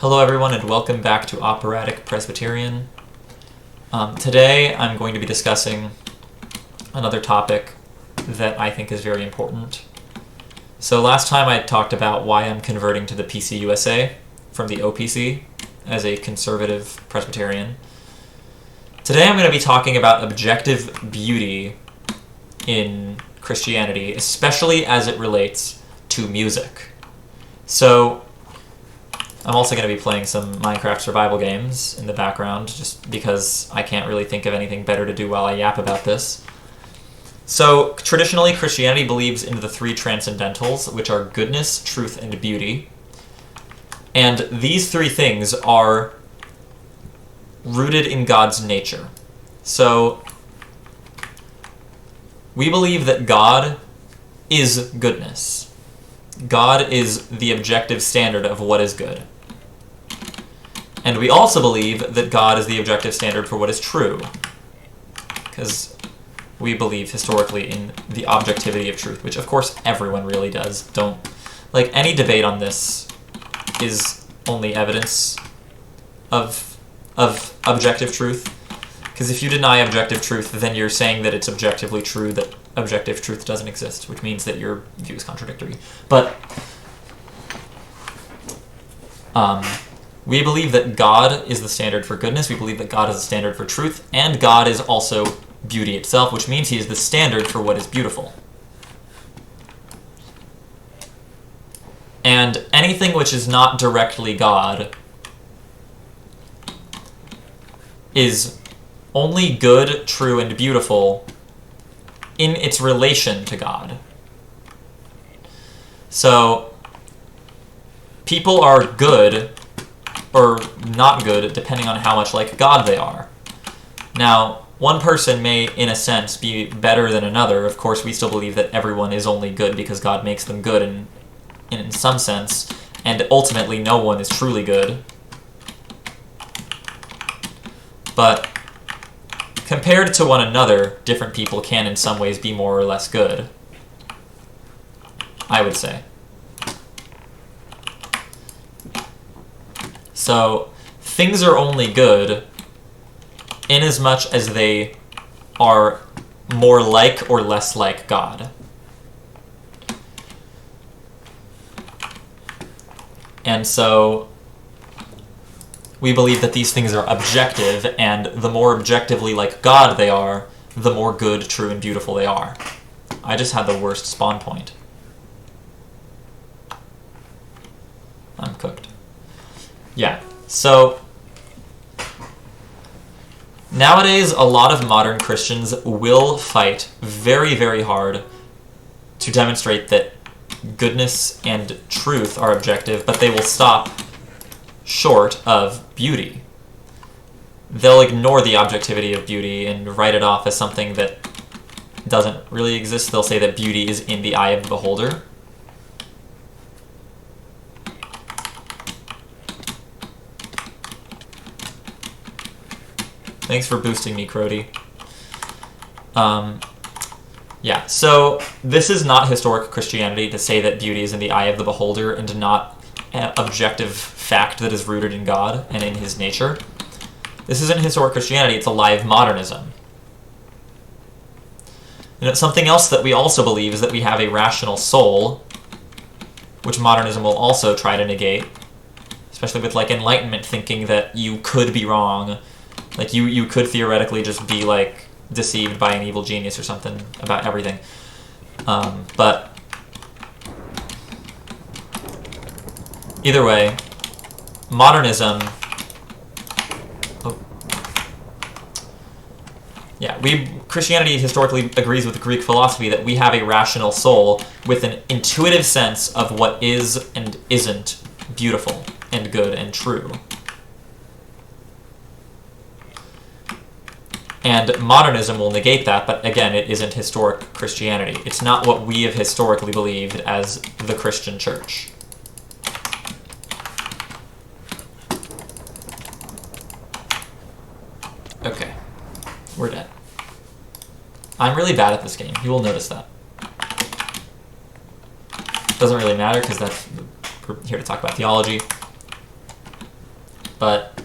Hello everyone and welcome back to Operatic Presbyterian. Today I'm going to be discussing another topic that I think is very important. So last time I talked about why I'm converting to the PCUSA from the OPC as a conservative Presbyterian. Today I'm going to be talking about objective beauty in Christianity, especially as it relates to music. So I'm also going to be playing some Minecraft survival games in the background, just because I can't really think of anything better to do while I yap about this. So, traditionally, Christianity believes in the three transcendentals, which are goodness, truth, and beauty. And these three things are rooted in God's nature. So, we believe that God is goodness. God is the objective standard of what is good. And we also believe that God is the objective standard for what is true, because we believe historically in the objectivity of truth, which of course everyone really does. Any debate on this is only evidence of objective truth, because if you deny objective truth, then you're saying that it's objectively true that objective truth doesn't exist, which means that your view is contradictory. But we believe that God is the standard for goodness, we believe that God is the standard for truth, and God is also beauty itself, which means he is the standard for what is beautiful. And anything which is not directly God is only good, true, and beautiful in its relation to God. So, people are good or not good depending on how much like God they are. Now, one person may, in a sense, be better than another. Of course, we still believe that everyone is only good because God makes them good in some sense, and ultimately no one is truly good. But compared to one another, different people can in some ways be more or less good, I would say. So, things are only good inasmuch as they are more like or less like God. And so, we believe that these things are objective, and the more objectively like God they are, the more good, true, and beautiful they are. I just had the worst spawn point. I'm cooked. Yeah, so nowadays a lot of modern Christians will fight very, very hard to demonstrate that goodness and truth are objective, but they will stop short of beauty. They'll ignore the objectivity of beauty and write it off as something that doesn't really exist. They'll say that beauty is in the eye of the beholder. Thanks for boosting me, Crody. Yeah, so this is not historic Christianity to say that beauty is in the eye of the beholder and not an objective fact that is rooted in God and in his nature. This isn't historic Christianity, it's a live modernism. Something else that we also believe is that we have a rational soul, which modernism will also try to negate, especially with Enlightenment thinking that you could be wrong. You could theoretically just be, deceived by an evil genius or something about everything. But either way, modernism... Christianity historically agrees with Greek philosophy that we have a rational soul with an intuitive sense of what is and isn't beautiful and good and true. And modernism will negate that, but again, it isn't historic Christianity. It's not what we have historically believed as the Christian church. Okay, we're dead. I'm really bad at this game. You will notice that. Doesn't really matter, because we're here to talk about theology. But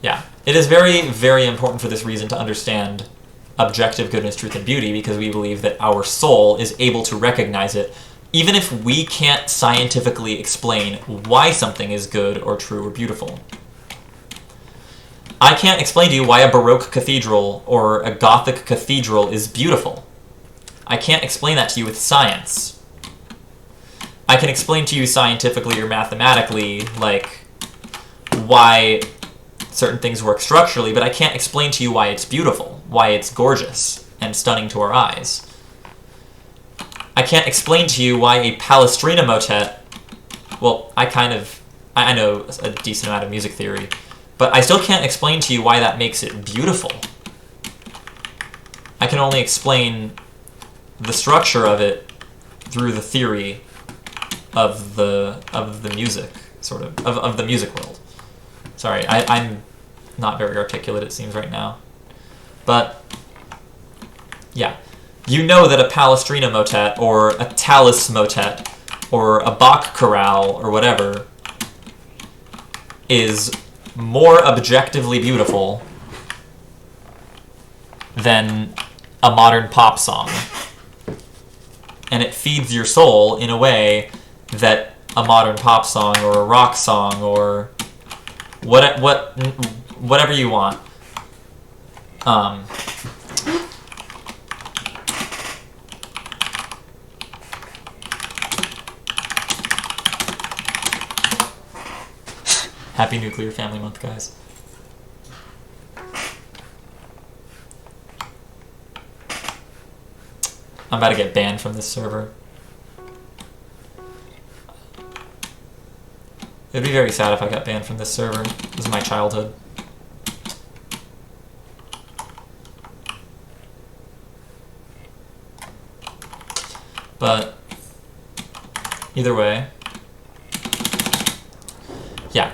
yeah, it is very, very important for this reason to understand objective goodness, truth, and beauty, because we believe that our soul is able to recognize it even if we can't scientifically explain why something is good or true or beautiful. I can't explain to you why a Baroque cathedral or a Gothic cathedral is beautiful. I can't explain that to you with science. I can explain to you scientifically or mathematically, like, why certain things work structurally, but I can't explain to you why it's beautiful, why it's gorgeous and stunning to our eyes. I can't explain to you why a Palestrina motet, well, I know a decent amount of music theory, but I still can't explain to you why that makes it beautiful. I can only explain the structure of it through the theory of the music, sort of the music world. Sorry, I'm not very articulate, it seems, right now. But, yeah. You know that a Palestrina motet, or a Tallis motet, or a Bach chorale, or whatever, is more objectively beautiful than a modern pop song. And it feeds your soul in a way that a modern pop song, or a rock song, or whatever you want. Happy Nuclear Family Month, guys. I'm about to get banned from this server. It'd be very sad if I got banned from this server. This is my childhood. But either way, yeah.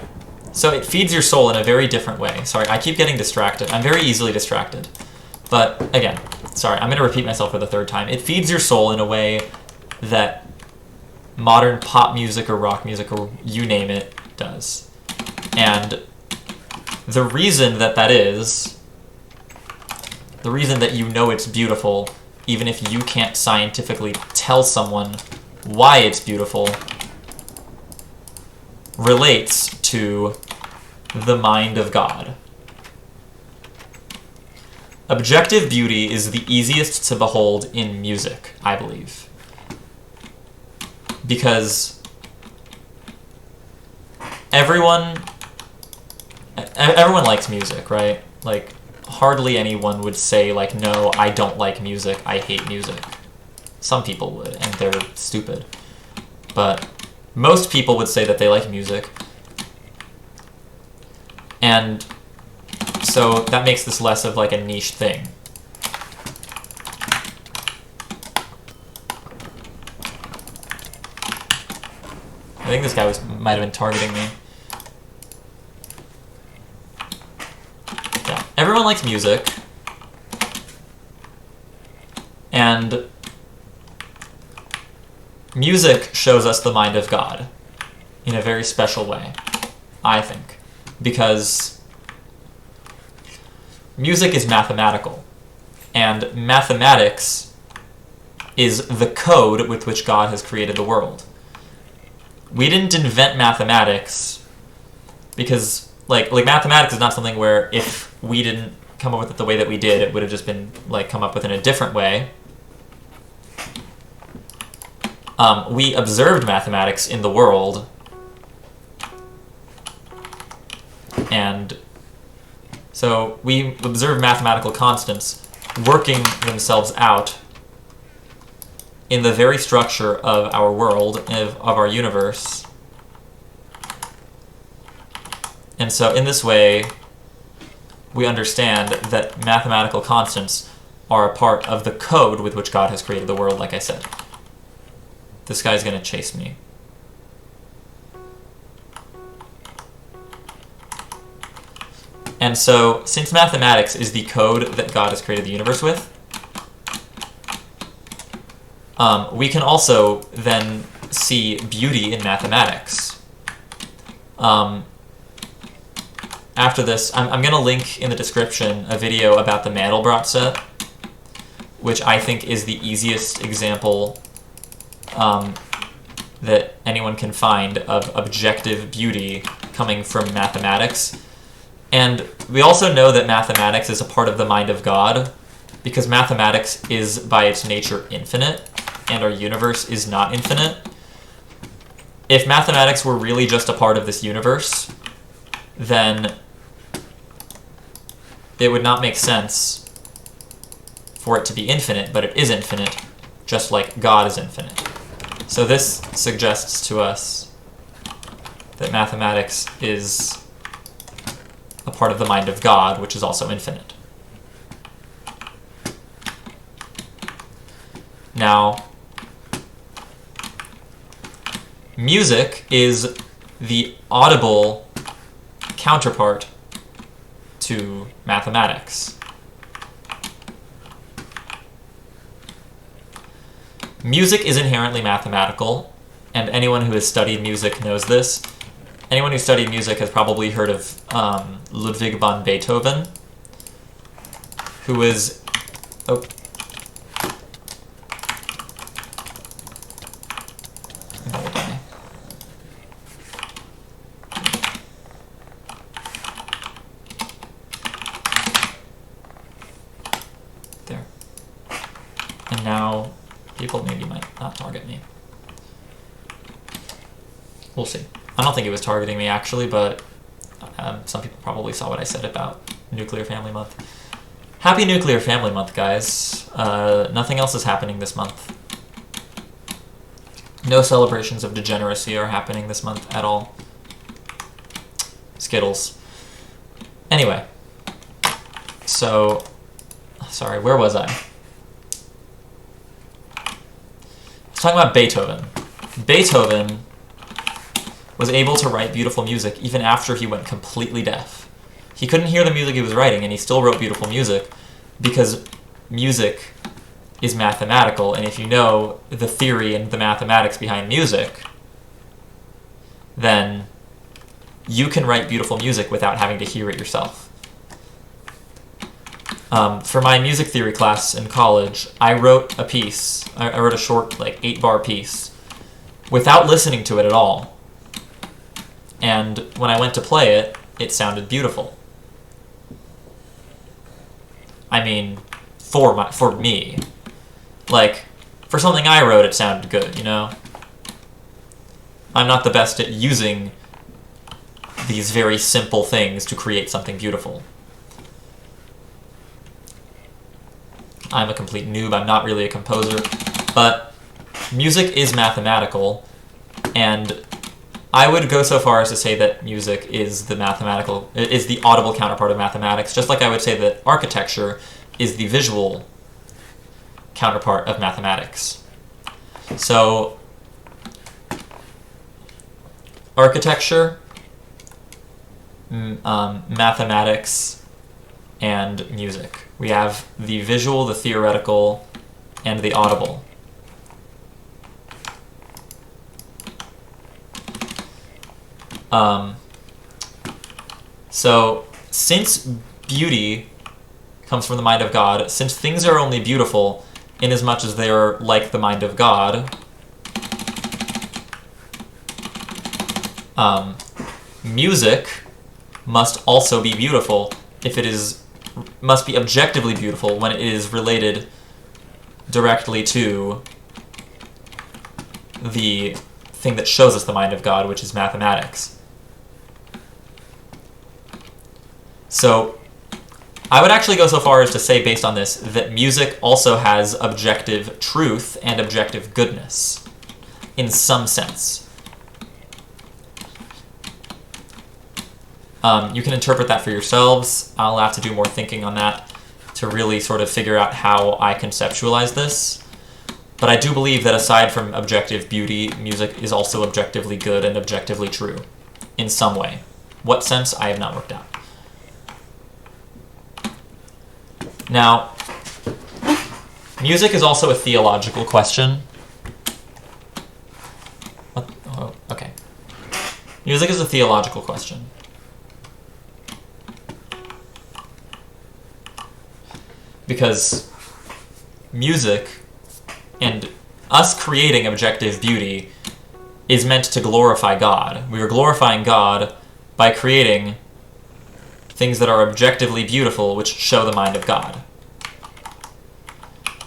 So it feeds your soul in a very different way. Sorry, I keep getting distracted. I'm very easily distracted. But again, sorry, I'm going to repeat myself for the third time. It feeds your soul in a way that modern pop music or rock music or you name it does. And the reason that is, the reason that you know it's beautiful, even if you can't scientifically tell someone why it's beautiful, relates to the mind of God. Objective beauty is the easiest to behold in music, I believe. Because everyone likes music, right? Like, hardly anyone would say, like, no, I don't like music, I hate music. Some people would, and they're stupid. But most people would say that they like music. And so that makes this less of like a niche thing. I think this guy might have been targeting me. Yeah, everyone likes music. And music shows us the mind of God in a very special way, I think. Because music is mathematical, and mathematics is the code with which God has created the world. We didn't invent mathematics because, like mathematics is not something where if we didn't come up with it the way that we did, it would have just been, like, come up with it in a different way. We observed mathematics in the world, and so we observe mathematical constants working themselves out in the very structure of our world, of our universe. And so in this way, we understand that mathematical constants are a part of the code with which God has created the world, like I said. This guy's going to chase me. And so, since mathematics is the code that God has created the universe with, we can also then see beauty in mathematics. after this, I'm going to link in the description a video about the Mandelbrot set, which I think is the easiest example that anyone can find of objective beauty coming from mathematics. And we also know that mathematics is a part of the mind of God, because mathematics is by its nature infinite, and our universe is not infinite. If mathematics were really just a part of this universe, then it would not make sense for it to be infinite, but it is infinite, just like God is infinite. So this suggests to us that mathematics is a part of the mind of God, which is also infinite. Now, music is the audible counterpart to mathematics. Music is inherently mathematical, and anyone who has studied music knows this. Anyone who studied music has probably heard of Ludwig van Beethoven, who was... Oh. There. And now people maybe might not target me. We'll see. I don't think it was targeting me, actually, but some people probably saw what I said about Nuclear Family Month. Happy Nuclear Family Month, guys. Nothing else is happening this month. No celebrations of degeneracy are happening this month at all. Skittles. Anyway. So, sorry, where was I? I was talking about Beethoven. Beethoven was able to write beautiful music even after he went completely deaf. He couldn't hear the music he was writing, and he still wrote beautiful music because music is mathematical, and if you know the theory and the mathematics behind music, then you can write beautiful music without having to hear it yourself. For my music theory class in college, I wrote a piece. I wrote a short, like, 8-bar piece without listening to it at all. And when I went to play it, it sounded beautiful. I mean, for me. Like, for something I wrote, it sounded good, you know? I'm not the best at using these very simple things to create something beautiful. I'm a complete noob, I'm not really a composer, but music is mathematical, and I would go so far as to say that music is the audible counterpart of mathematics, just like I would say that architecture is the visual counterpart of mathematics. So, architecture, mathematics, and music. We have the visual, the theoretical, and the audible. So, since beauty comes from the mind of God, since things are only beautiful inasmuch as they are like the mind of God, music must also be beautiful if it must be objectively beautiful when it is related directly to the thing that shows us the mind of God, which is mathematics. So, I would actually go so far as to say, based on this, that music also has objective truth and objective goodness, in some sense. You can interpret that for yourselves. I'll have to do more thinking on that to really sort of figure out how I conceptualize this. But I do believe that aside from objective beauty, music is also objectively good and objectively true, in some way. What sense, I have not worked out. Now, music is also a theological question. What? Oh, okay. Music is a theological question. because music and us creating objective beauty is meant to glorify God. We are glorifying God by creating things that are objectively beautiful, which show the mind of God.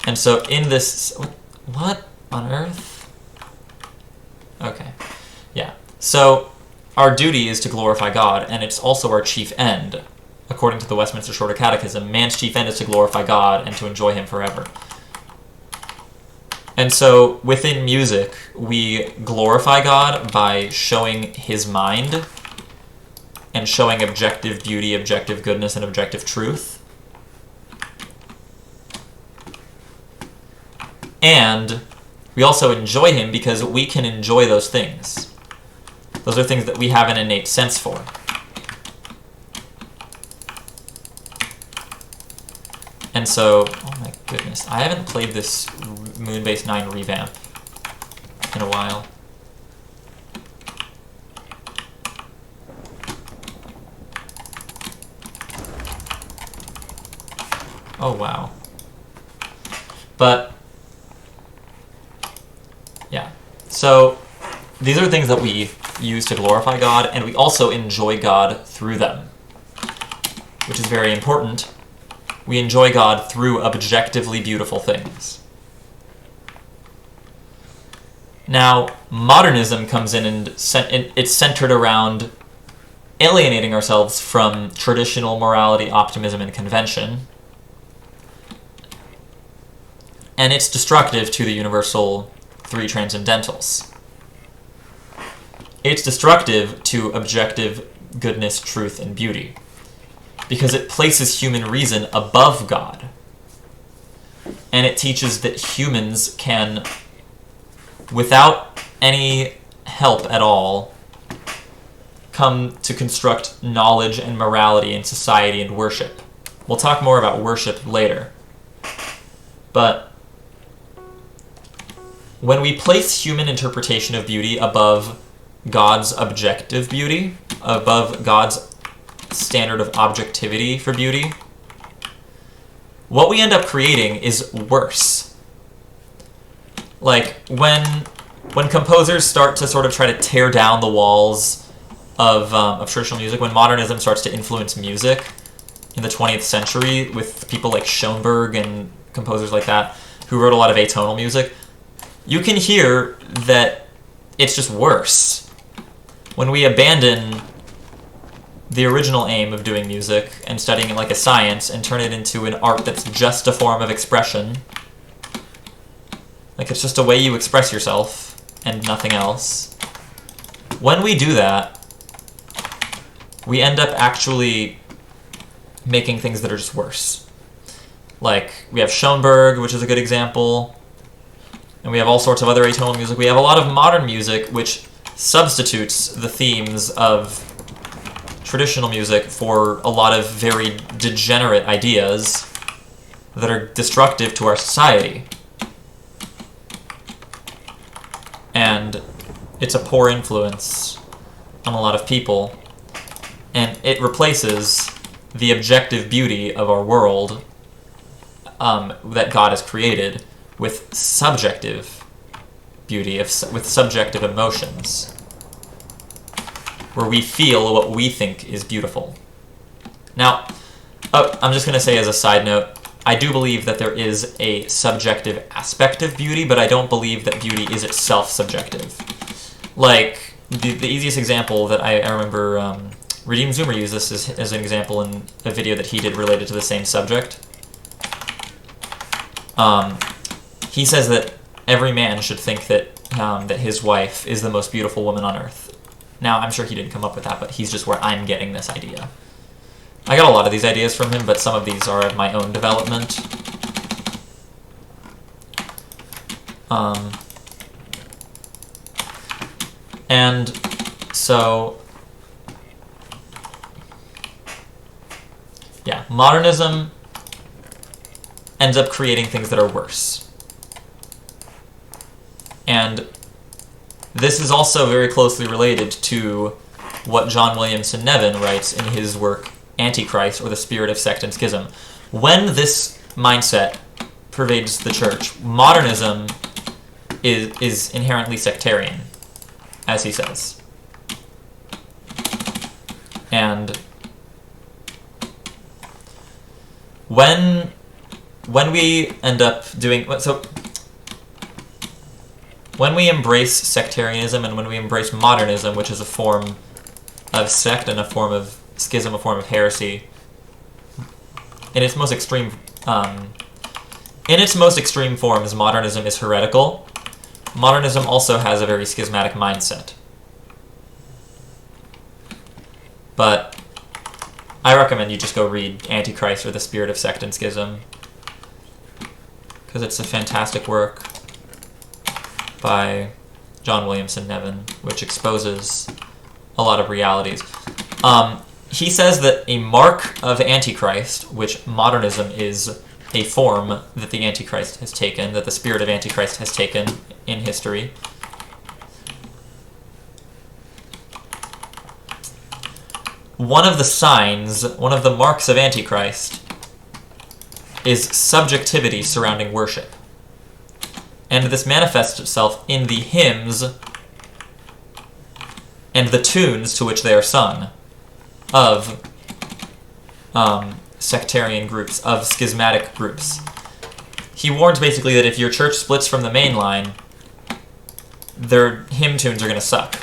And so in this... What on earth? Okay. Yeah. So our duty is to glorify God, and it's also our chief end. According to the Westminster Shorter Catechism, man's chief end is to glorify God and to enjoy him forever. And so within music, we glorify God by showing his mind and showing objective beauty, objective goodness, and objective truth. And we also enjoy him because we can enjoy those things. Those are things that we have an innate sense for. And so, oh my goodness, I haven't played this Moonbase 9 revamp in a while. Oh wow. But yeah, so these are things that we use to glorify God, and we also enjoy God through them, which is very important. We enjoy God through objectively beautiful things. Now, modernism comes in and it's centered around alienating ourselves from traditional morality, optimism, and convention. And it's destructive to the universal three transcendentals. It's destructive to objective goodness, truth, and beauty, because it places human reason above God. And it teaches that humans can, without any help at all, come to construct knowledge and morality in society and worship. We'll talk more about worship later. But when we place human interpretation of beauty above God's objective beauty, above God's standard of objectivity for beauty, what we end up creating is worse. Like, when composers start to sort of try to tear down the walls of traditional music, when modernism starts to influence music in the 20th century with people like Schoenberg and composers like that who wrote a lot of atonal music, you can hear that it's just worse. When we abandon the original aim of doing music and studying it like a science and turn it into an art that's just a form of expression, like it's just a way you express yourself and nothing else, when we do that, we end up actually making things that are just worse. Like, we have Schoenberg, which is a good example, and we have all sorts of other atonal music. We have a lot of modern music which substitutes the themes of traditional music for a lot of very degenerate ideas that are destructive to our society. And it's a poor influence on a lot of people, and it replaces the objective beauty of our world that God has created with subjective beauty, with subjective emotions, where we feel what we think is beautiful. Now, I'm just going to say as a side note, I do believe that there is a subjective aspect of beauty, but I don't believe that beauty is itself subjective. Like, the easiest example that I remember, Redeem Zoomer used this as an example in a video that he did related to the same subject. He says that every man should think that that his wife is the most beautiful woman on earth. Now, I'm sure he didn't come up with that, but he's just where I'm getting this idea. I got a lot of these ideas from him, but some of these are of my own development. And so, yeah, modernism ends up creating things that are worse. And this is also very closely related to what John Williamson Nevin writes in his work Antichrist, or the Spirit of Sect and Schism. When this mindset pervades the church. Modernism is inherently sectarian, as he says. And when we end up doing when we embrace sectarianism and when we embrace modernism, which is a form of sect and a form of schism, a form of heresy, in its most extreme forms, modernism is heretical. Modernism also has a very schismatic mindset. But I recommend you just go read Antichrist or the Spirit of Sect and Schism, because it's a fantastic work by John Williamson Nevin, which exposes a lot of realities. He says that a mark of Antichrist, which modernism is a form that the Antichrist has taken, that the spirit of Antichrist has taken in history, one of the signs, one of the marks of Antichrist is subjectivity surrounding worship. And this manifests itself in the hymns and the tunes to which they are sung of sectarian groups, of schismatic groups. He warns basically that if your church splits from the main line, their hymn tunes are going to suck.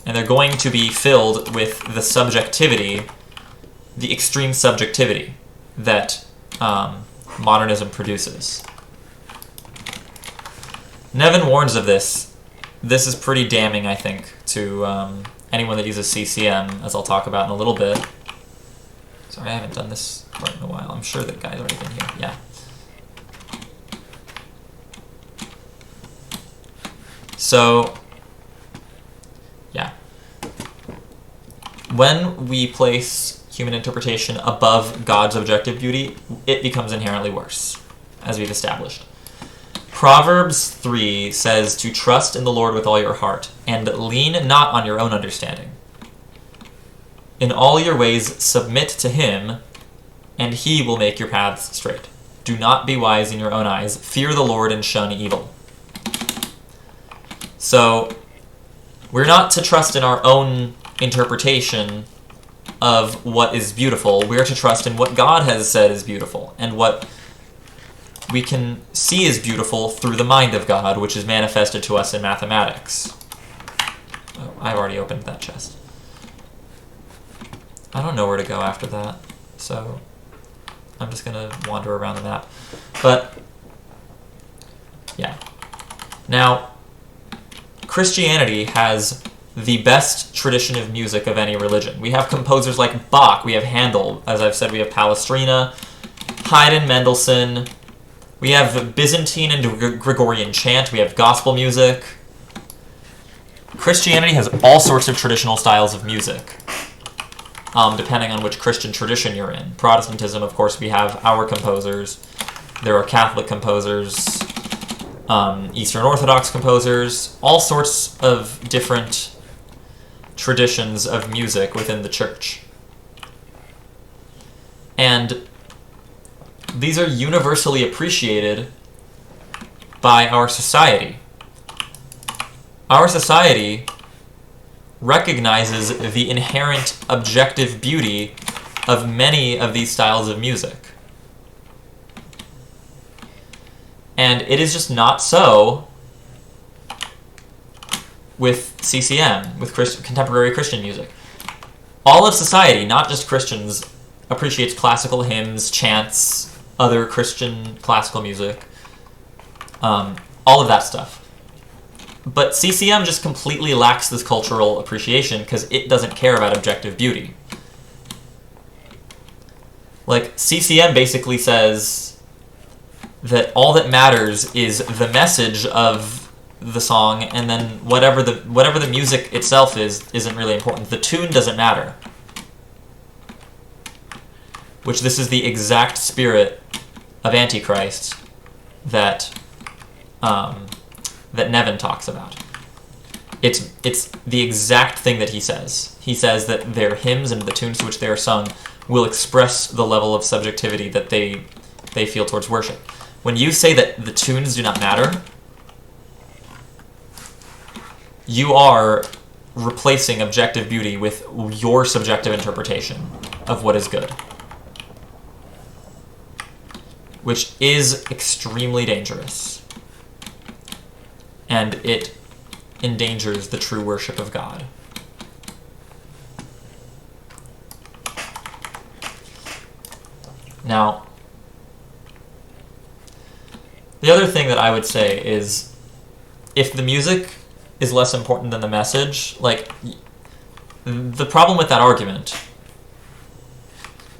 And they're going to be filled with the subjectivity, the extreme subjectivity that modernism produces. Nevin warns of this. This is pretty damning, I think, to anyone that uses CCM, as I'll talk about in a little bit. Sorry, I haven't done this part in a while. I'm sure that guy's already been here. Yeah. So, yeah. When we place human interpretation above God's objective beauty, it becomes inherently worse, as we've established. Proverbs 3 says to trust in the Lord with all your heart, and lean not on your own understanding. In all your ways submit to him, and he will make your paths straight. Do not be wise in your own eyes. Fear the Lord and shun evil. So, we're not to trust in our own interpretation of what is beautiful. We're to trust in what God has said is beautiful, and what we can see is beautiful through the mind of God, which is manifested to us in mathematics. Oh, I've already opened that chest. I don't know where to go after that, so I'm just going to wander around the map. But, yeah. Now, Christianity has the best tradition of music of any religion. We have composers like Bach, we have Handel, as I've said, we have Palestrina, Haydn, Mendelssohn, we have Byzantine and Gregorian chant, we have gospel music. Christianity has all sorts of traditional styles of music, depending on which Christian tradition you're in. Protestantism, of course, we have our composers. There are Catholic composers, Eastern Orthodox composers, all sorts of different traditions of music within the church. And these are universally appreciated by our society. Our society recognizes the inherent objective beauty of many of these styles of music. And it is just not so with CCM, with contemporary Christian music. All of society, not just Christians, appreciates classical hymns, chants, other Christian classical music, all of that stuff. But CCM just completely lacks this cultural appreciation because it doesn't care about objective beauty. Like, CCM basically says that all that matters is the message of the song, and then whatever the music itself isn't really important. The tune doesn't matter. Which this is the exact spirit of Antichrist that Nevin talks about. It's the exact thing that he says. He says that their hymns and the tunes to which they are sung will express the level of subjectivity that they they feel towards worship. When you say that the tunes do not matter, you are replacing objective beauty with your subjective interpretation of what is good, which is extremely dangerous, and it endangers the true worship of God. Now, the other thing that I would say is, if the music is less important than the message, like, the problem with that argument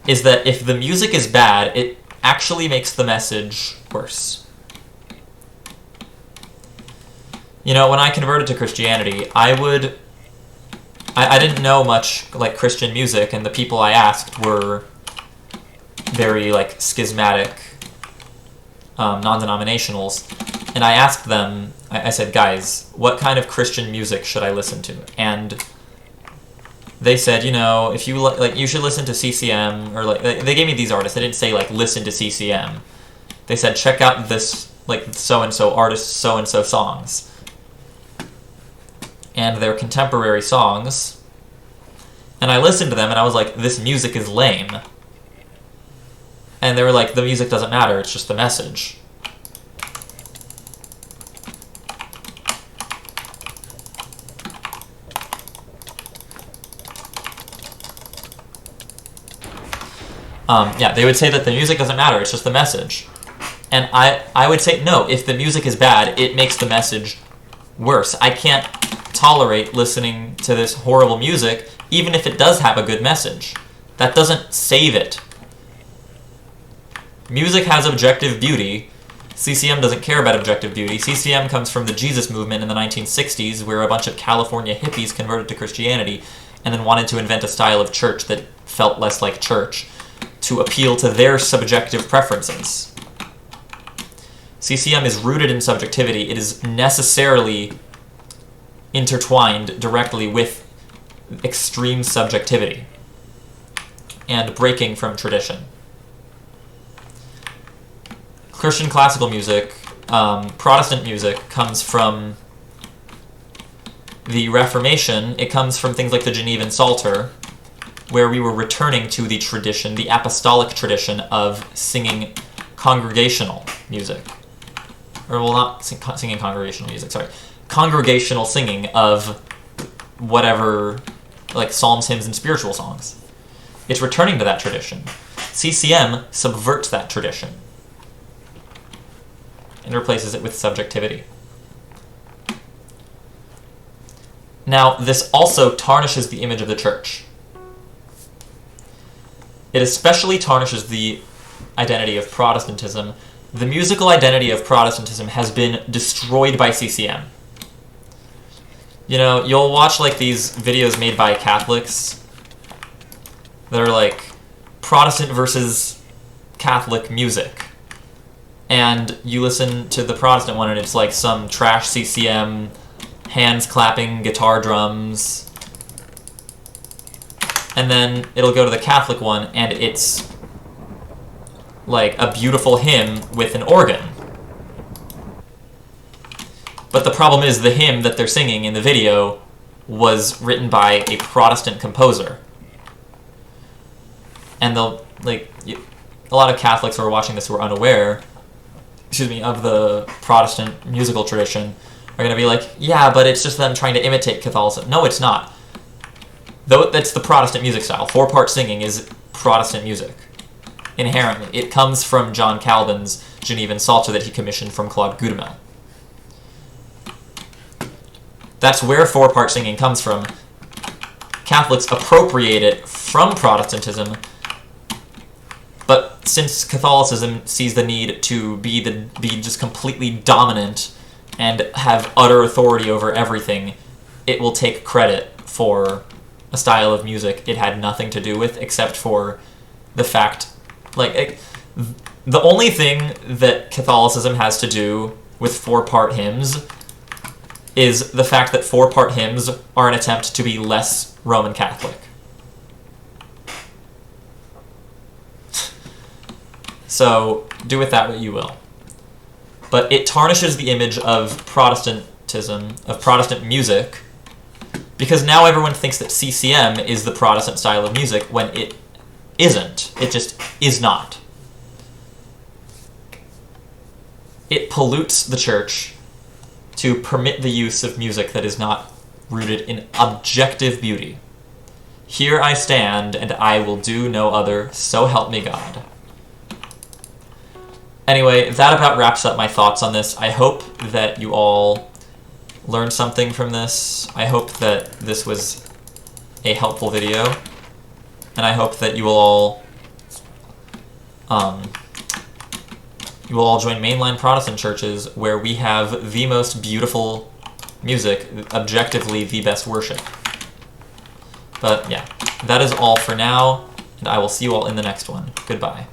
is that if the music is bad, it actually makes the message worse. You know, when I converted to Christianity, I didn't know much, like, Christian music, and the people I asked were very, like, schismatic non-denominationals, and I asked them, I said, guys, what kind of Christian music should I listen to? And they said, you know, if you like, you should listen to CCM, or like, they gave me these artists. They didn't say, like, listen to CCM. They said, check out this, like, so-and-so artist, so-and-so songs. And they're contemporary songs. And I listened to them, and I was like, this music is lame. And they were like, the music doesn't matter, it's just the message. Yeah, they would say that the music doesn't matter, it's just the message. And I would say, no, if the music is bad, it makes the message worse. I can't tolerate listening to this horrible music, even if it does have a good message. That doesn't save it. Music has objective beauty. CCM doesn't care about objective beauty. CCM comes from the Jesus movement in the 1960s, where a bunch of California hippies converted to Christianity and then wanted to invent a style of church that felt less like church to appeal to their subjective preferences. CCM is rooted in subjectivity. It is necessarily intertwined directly with extreme subjectivity and breaking from tradition. Christian classical music, Protestant music, comes from the Reformation. It comes from things like the Genevan Psalter, where we were returning to the tradition, the apostolic tradition of singing congregational music. Or, well, not singing congregational music, sorry. Congregational singing of whatever, like, psalms, hymns, and spiritual songs. It's returning to that tradition. CCM subverts that tradition and replaces it with subjectivity. Now, this also tarnishes the image of the church. It especially tarnishes the identity of Protestantism. The musical identity of Protestantism has been destroyed by CCM. You know, you'll watch, like, these videos made by Catholics that are like Protestant versus Catholic music. And you listen to the Protestant one and it's like some trash CCM, hands clapping, guitar drums. And then it'll go to the Catholic one and it's like a beautiful hymn with an organ. But the problem is the hymn that they're singing in the video was written by a Protestant composer. And they'll, like, a lot of Catholics who are watching this who are unaware, of the Protestant musical tradition, are going to be like, yeah, but it's just them trying to imitate Catholicism. No, it's not. Though that's the Protestant music style. 4-part singing is Protestant music. Inherently. It comes from John Calvin's Genevan Psalter that he commissioned from Claude Gudemel. That's where 4-part singing comes from. Catholics appropriate it from Protestantism, but since Catholicism sees the need to be just completely dominant and have utter authority over everything, it will take credit for a style of music it had nothing to do with, except for the fact, like, the only thing that Catholicism has to do with 4-part hymns is the fact that 4-part hymns are an attempt to be less Roman Catholic. So do with that what you will. But it tarnishes the image of Protestantism, of Protestant music, because now everyone thinks that CCM is the Protestant style of music when it isn't. It just is not. It pollutes the church to permit the use of music that is not rooted in objective beauty. Here I stand, and I will do no other, so help me God. Anyway, that about wraps up my thoughts on this. I hope that you all learned something from this. I hope that this was a helpful video, and I hope that you will all join mainline Protestant churches where we have the most beautiful music, objectively the best worship. But yeah, that is all for now, and I will see you all in the next one. Goodbye.